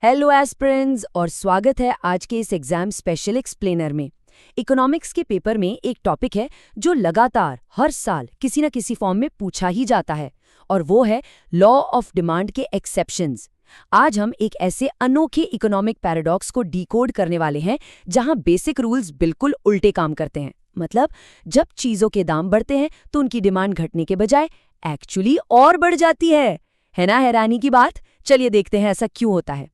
Hello aspirants और स्वागत है आज के इस एग्जाम स्पेशल एक्सप्लेनर में। इकोनॉमिक्स के पेपर में एक टॉपिक है जो लगातार हर साल किसी न किसी फॉर्म में पूछा ही जाता है और वो है लॉ ऑफ डिमांड के एक्सेप्शंस। आज हम एक ऐसे अनोखे इकोनॉमिक पैराडॉक्स को डिकोड करने वाले हैं जहां बेसिक रूल्स बिल्कुल उल्टे काम करते हैं। मतलब जब चीजों के दाम बढ़ते हैं तो उनकी डिमांड घटने के बजाय एक्चुअली और बढ़ जाती है ना हैरानी की बात। चलिए देखते हैं ऐसा क्यों होता है।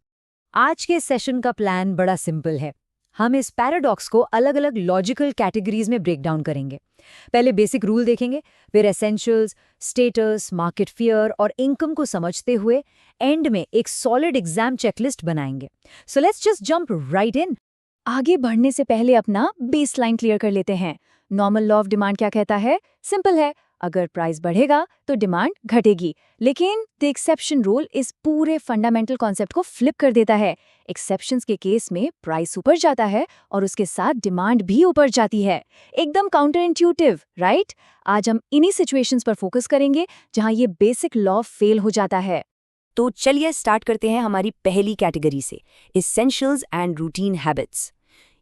आज के सेशन का प्लान बड़ा सिंपल है। हम इस पैराडॉक्स को अलग अलग लॉजिकल कैटेगरीज में ब्रेक डाउन करेंगे। पहले बेसिक रूल देखेंगे, फिर एसेंशियल्स, स्टेटस, मार्केट फियर और इनकम को समझते हुए एंड में एक सॉलिड एग्जाम चेकलिस्ट बनाएंगे। So let's just jump right in. आगे बढ़ने से पहले अपना बेसलाइन क्लियर कर लेते हैं। नॉर्मल लॉ ऑफ डिमांड क्या कहता है? सिंपल है, अगर प्राइस बढ़ेगा तो डिमांड घटेगी। लेकिन द एक्सेप्शन रूल इस पूरे फंडामेंटल कॉन्सेप्ट को फ्लिप कर देता है। एक्सेप्शंस के केस में प्राइस ऊपर जाता है और उसके साथ डिमांड भी ऊपर जाती है। एकदम काउंटर इंट्यूटिव, राइट? आज हम इन्हीं सिचुएशंस पर फोकस करेंगे जहां ये बेसिक लॉ फेल हो जाता है। तो चलिए स्टार्ट करते हैं हमारी पहली कैटेगरी से, एसेंशियल्स एंड रूटीन हैबिट्स।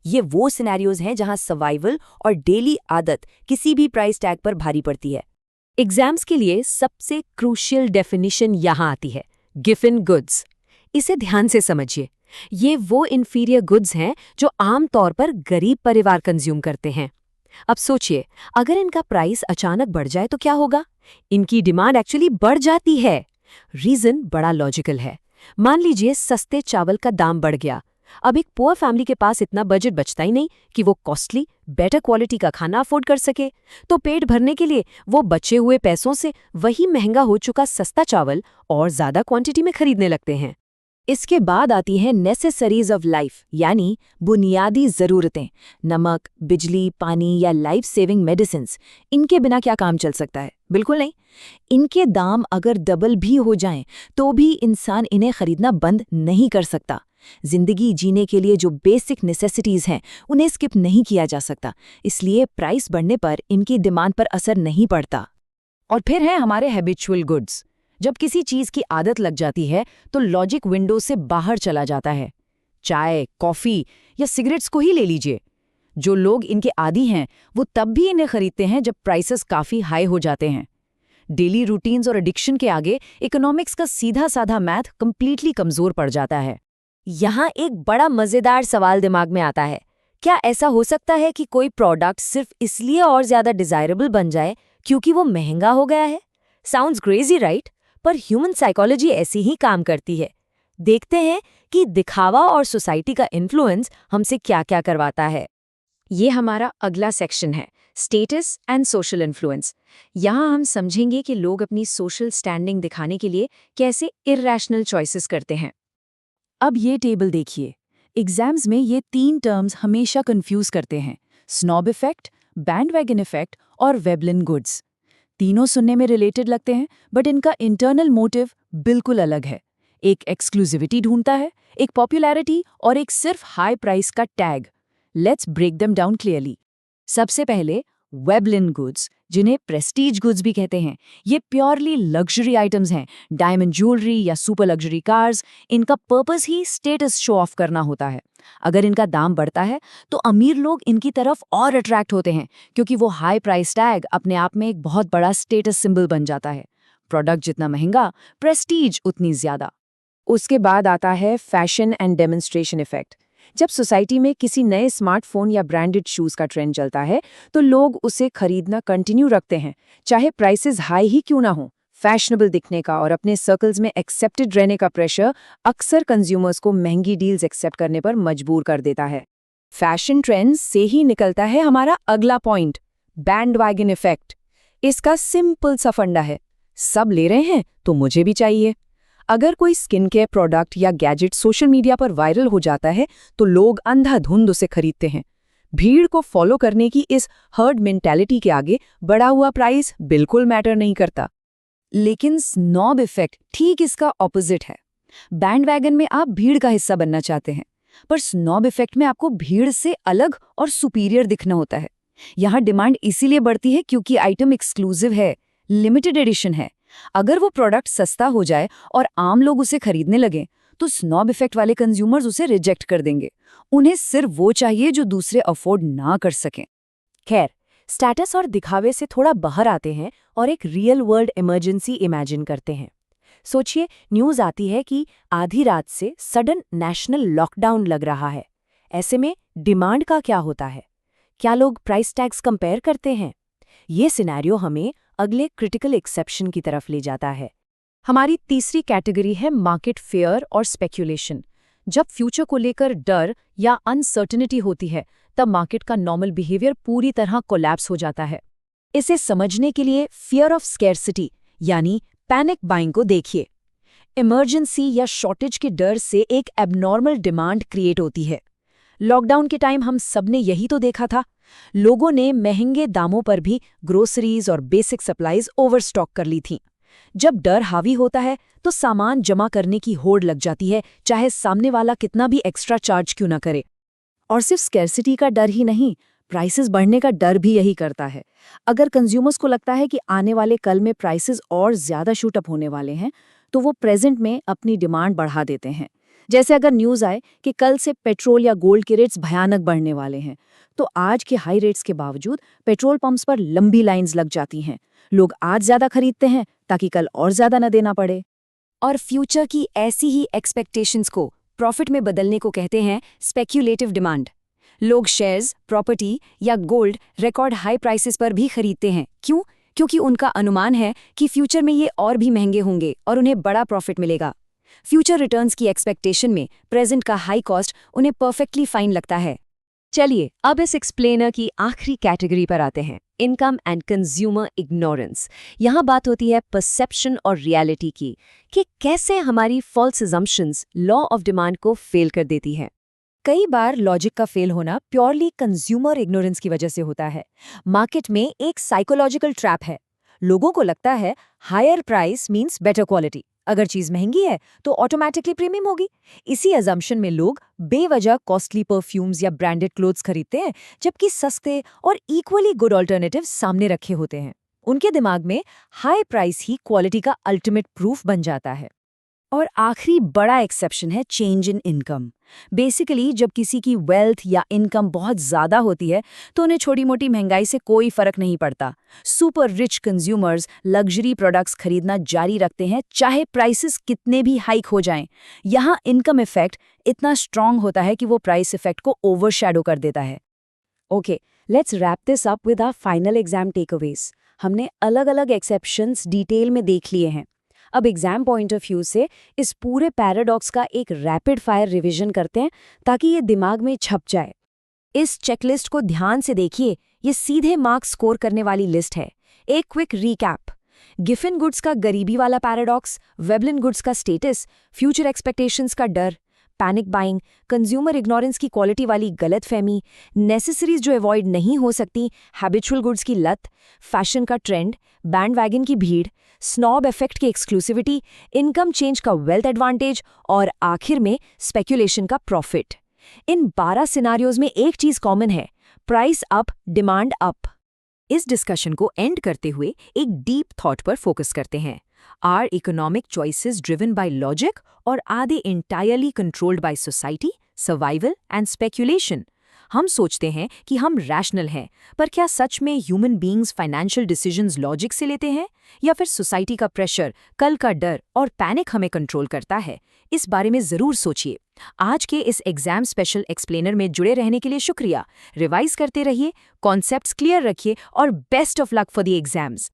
ये वो सिनेरियोज हैं जहां सर्वाइवल और डेली आदत किसी भी प्राइस टैग पर भारी पड़ती है। एग्जाम्स के लिए सबसे क्रूशियल डेफिनिशन यहाँ आती है, गिवन गुड्स। इसे ध्यान से समझिए। ये वो इन्फीरियर गुड्स हैं जो आमतौर पर गरीब परिवार कंज्यूम करते हैं। अब सोचिए, अगर इनका प्राइस अचानक बढ़ जाए तो क्या होगा? इनकी डिमांड एक्चुअली बढ़ जाती है। रीजन बड़ा लॉजिकल है। मान लीजिए सस्ते चावल का दाम बढ़ गया। अब एक पुअर फैमिली के पास इतना बजट बचता ही नहीं कि वो कॉस्टली बेटर क्वालिटी का खाना अफोर्ड कर सके, तो पेट भरने के लिए वो बचे हुए पैसों से वही महंगा हो चुका सस्ता चावल और ज्यादा क्वांटिटी में खरीदने लगते हैं। इसके बाद आती है नेसेसरीज ऑफ लाइफ, यानी बुनियादी जरूरतें। नमक, बिजली, पानी या लाइफ सेविंग मेडिसिन्स, इनके बिना क्या काम चल सकता है? बिल्कुल नहीं। इनके दाम अगर डबल भी हो जाएं तो भी इंसान इन्हें खरीदना बंद नहीं कर सकता। जिंदगी जीने के लिए जो बेसिक नेसेसिटीज हैं उन्हें स्किप नहीं किया जा सकता, इसलिए प्राइस बढ़ने पर इनकी डिमांड पर असर नहीं पड़ता। और फिर हैं हमारे हैबिचुअल गुड्स। जब किसी चीज की आदत लग जाती है तो लॉजिक विंडो से बाहर चला जाता है। चाय, कॉफी या सिगरेट्स को ही ले लीजिए। जो लोग इनके आदी हैं वो तब भी इन्हें खरीदते हैं जब प्राइसेस काफी हाई हो जाते हैं। डेली रूटीन्स और एडिक्शन के आगे इकोनॉमिक्स का सीधा साधा मैथ कंप्लीटली कमजोर पड़ जाता है। यहाँ एक बड़ा मजेदार सवाल दिमाग में आता है, क्या ऐसा हो सकता है कि कोई प्रोडक्ट सिर्फ इसलिए और ज्यादा डिजायरेबल बन जाए क्योंकि वो महंगा हो गया है? Sounds crazy, right? पर ह्यूमन साइकोलॉजी ऐसी ही काम करती है। देखते हैं कि दिखावा और सोसाइटी का इन्फ्लुएंस हमसे क्या क्या करवाता है। ये हमारा अगला सेक्शन है, स्टेटस एंड सोशल इन्फ्लुएंस। यहाँ हम समझेंगे कि लोग अपनी सोशल स्टैंडिंग दिखाने के लिए कैसे इर्रेशनल चॉइसेस करते हैं। अब ये टेबल देखिए। एग्जाम्स में ये 3 टर्म्स हमेशा कंफ्यूज करते हैं, स्नॉब इफेक्ट, बैंडवैगन इफेक्ट और वेबलिन गुड्स। तीनों सुनने में रिलेटेड लगते हैं, बट इनका इंटरनल मोटिव बिल्कुल अलग है। एक एक्सक्लूसिविटी ढूंढता है, एक पॉपुलैरिटी और एक सिर्फ हाई प्राइस का tag. Let's break them down clearly. सबसे पहले वेबलिन गुड्स, जिन्हें प्रेस्टीज गुड्स भी कहते हैं। ये प्योरली लग्जरी आइटम्स हैं, डायमंड ज्वेलरी या सुपर लग्जरी कार्स। इनका पर्पस ही स्टेटस शो ऑफ करना होता है। अगर इनका दाम बढ़ता है तो अमीर लोग इनकी तरफ और अट्रैक्ट होते हैं, क्योंकि वो हाई प्राइस टैग अपने आप में एक बहुत बड़ा स्टेटस सिंबल बन जाता है। प्रोडक्ट जितना महंगा, प्रेस्टीज उतनी ज्यादा। उसके बाद आता है फैशन एंड डेमोन्स्ट्रेशन इफेक्ट। जब सोसाइटी में किसी नए स्मार्टफोन या ब्रांडेड शूज का ट्रेंड चलता है तो लोग उसे खरीदना कंटिन्यू रखते हैं, चाहे प्राइसेस हाई ही क्यों ना हो। फैशनेबल दिखने का और अपने सर्कल्स में एक्सेप्टेड रहने का प्रेशर अक्सर कंज्यूमर्स को महंगी डील्स एक्सेप्ट करने पर मजबूर कर देता है। फैशन ट्रेंड्स से ही निकलता है हमारा अगला पॉइंट, बैंडवैगन इफेक्ट। इसका सिंपल सा फंडा है, सब ले रहे हैं तो मुझे भी चाहिए। अगर कोई स्किन केयर प्रोडक्ट या गैजेट सोशल मीडिया पर वायरल हो जाता है तो लोग अंधाधुंध उसे खरीदते हैं। भीड़ को फॉलो करने की इस हर्ड मेंटालिटी के आगे बढ़ा हुआ प्राइस बिल्कुल मैटर नहीं करता। लेकिन स्नॉब इफेक्ट ठीक इसका ऑपोजिट है। बैंडवैगन में आप भीड़ का हिस्सा बनना चाहते हैं, पर स्नॉब इफेक्ट में आपको भीड़ से अलग और सुपीरियर दिखना होता है। यहाँ डिमांड इसीलिए बढ़ती है क्योंकि आइटम एक्सक्लूसिव है, लिमिटेड एडिशन है। अगर वो प्रोडक्ट सस्ता हो जाए और आम लोग उसे खरीदने लगें तो स्नॉब इफेक्ट वाले कंज्यूमर्स उसे रिजेक्ट कर देंगे। उन्हें सिर्फ वो चाहिए जो दूसरे अफोर्ड ना कर सकें। खैर, स्टेटस और दिखावे से थोड़ा बाहर आते हैं और एक रियल वर्ल्ड इमरजेंसी इमेजिन करते हैं। सोचिए, न्यूज़ आती है कि आधी रात से सडन नेशनल लॉकडाउन लग रहा है। ऐसे में डिमांड का क्या होता है? क्या लोग प्राइस टैग्स कंपेयर करते हैं? ये सिनेरियो हमें अगले क्रिटिकल एक्सेप्शन की तरफ ले जाता है। हमारी तीसरी कैटेगरी है मार्केट फेयर और स्पेक्यूलेशन। जब फ्यूचर को लेकर डर या अनसर्टेनिटी होती है, तब मार्केट का नॉर्मल बिहेवियर पूरी तरह कोलैप्स हो जाता है। इसे समझने के लिए फियर ऑफ स्कैर्सिटी यानी पैनिक बाइंग को देखिए। इमरजेंसी या शॉर्टेज के डर से एक एबनॉर्मल डिमांड क्रिएट होती है। लॉकडाउन के टाइम हम सबने यही तो देखा था। लोगों ने महंगे दामों पर भी ग्रोसरीज और बेसिक सप्लाईज ओवरस्टॉक कर ली थीं। जब डर हावी होता है तो सामान जमा करने की होड़ लग जाती है, चाहे सामने वाला कितना भी एक्स्ट्रा चार्ज क्यों ना करे। और सिर्फ स्कैर्सिटी का डर ही नहीं, प्राइसेस बढ़ने का डर भी यही करता है। अगर कंज्यूमर्स को लगता है कि आने वाले कल में प्राइसेस और ज्यादा शूट अप होने वाले हैं, तो वो प्रेजेंट में अपनी डिमांड बढ़ा देते हैं। जैसे अगर न्यूज़ आए कि कल से पेट्रोल या गोल्ड के रेट्स भयानक बढ़ने वाले हैं, तो आज के हाई रेट्स के बावजूद पेट्रोल पंप्स पर लंबी लाइंस लग जाती हैं। लोग आज ज्यादा खरीदते हैं ताकि कल और ज्यादा न देना पड़े। और फ्यूचर की ऐसी ही एक्सपेक्टेशंस को प्रॉफिट में बदलने को कहते हैं स्पेक्यूलेटिव डिमांड। लोग शेयर्स, प्रॉपर्टी या गोल्ड रिकॉर्ड हाई प्राइसेस पर भी खरीदते हैं। क्यों? क्योंकि उनका अनुमान है कि फ्यूचर में ये और भी महंगे होंगे और उन्हें बड़ा प्रॉफिट मिलेगा। फ्यूचर रिटर्न्स की एक्सपेक्टेशन में प्रेजेंट का हाई कॉस्ट उन्हें परफेक्टली फाइन लगता है। चलिए अब इस एक्सप्लेनर की आखिरी कैटेगरी पर आते हैं, इनकम एंड कंज्यूमर इग्नोरेंस। यहाँ बात होती है परसेप्शन और रियलिटी की, कि कैसे हमारी false assumptions law of demand को फेल कर देती है। कई बार लॉजिक का फेल होना प्योरली कंज्यूमर इग्नोरेंस की वजह से होता है। मार्केट में एक साइकोलॉजिकल ट्रैप है। लोगों को लगता है higher price means better quality. अगर चीज महंगी है तो ऑटोमेटिकली प्रीमियम होगी। इसी अजम्पशन में लोग बेवजह कॉस्टली परफ्यूम्स या ब्रांडेड क्लोथ्स खरीदते हैं, जबकि सस्ते और इक्वली गुड ऑल्टरनेटिव सामने रखे होते हैं। उनके दिमाग में हाई प्राइस ही क्वालिटी का अल्टीमेट प्रूफ बन जाता है। और आखिरी बड़ा एक्सेप्शन है चेंज इन इनकम। बेसिकली जब किसी की वेल्थ या इनकम बहुत ज़्यादा होती है तो उन्हें छोटी मोटी महंगाई से कोई फर्क नहीं पड़ता। Super rich consumers luxury products खरीदना जारी रखते हैं, चाहे प्राइसेस कितने भी हाइक हो जाएं। यहाँ इनकम इफेक्ट इतना स्ट्रांग होता है कि वो प्राइस इफेक्ट को ओवरशैडो कर देता है। Okay, let's wrap this up with our final exam takeaways. हमने अलग अलग एक्सेप्शंस डिटेल में देख लिए हैं। अब एग्जाम पॉइंट ऑफ व्यू से इस पूरे पैराडॉक्स का एक रैपिड फायर रिवीजन करते हैं, ताकि ये दिमाग में छप जाए। इस चेकलिस्ट को ध्यान से देखिए, ये सीधे मार्क्स स्कोर करने वाली लिस्ट है। एक क्विक रीकैप: गिफिन गुड्स का गरीबी वाला पैराडॉक्स, वेबलिन गुड्स का स्टेटस, फ्यूचर एक्सपेक्टेशंस का डर, पैनिक बाइंग, कंज्यूमर इग्नोरेंस की क्वालिटी वाली गलतफहमी, नेसेसरीज जो अवॉइड नहीं हो सकती, हैबिचुअल गुड्स की लत, फैशन का ट्रेंड, बैंड वैगन की भीड़, स्नॉब इफेक्ट की एक्सक्लूसिविटी, इनकम चेंज का वेल्थ एडवांटेज और आखिर में स्पेक्यूलेशन का प्रॉफिट। इन 12 सिनारियोज में एक चीज कॉमन है: प्राइस अप, डिमांड अप। इस डिस्कशन को एंड करते हुए एक डीप थॉट पर फोकस करते हैं। Are economic choices driven by logic, or are they entirely controlled by society, survival and speculation? हम सोचते हैं कि हम रैशनल हैं, पर क्या सच में human beings financial decisions logic से लेते हैं, या फिर सोसाइटी का प्रेशर, कल का डर और पैनिक हमें कंट्रोल करता है? इस बारे में जरूर सोचिए। आज के इस एग्जाम स्पेशल एक्सप्लेनर में जुड़े रहने के लिए शुक्रिया। रिवाइज करते रहिए, कॉन्सेप्ट्स क्लियर रखिए और best of luck for the exams.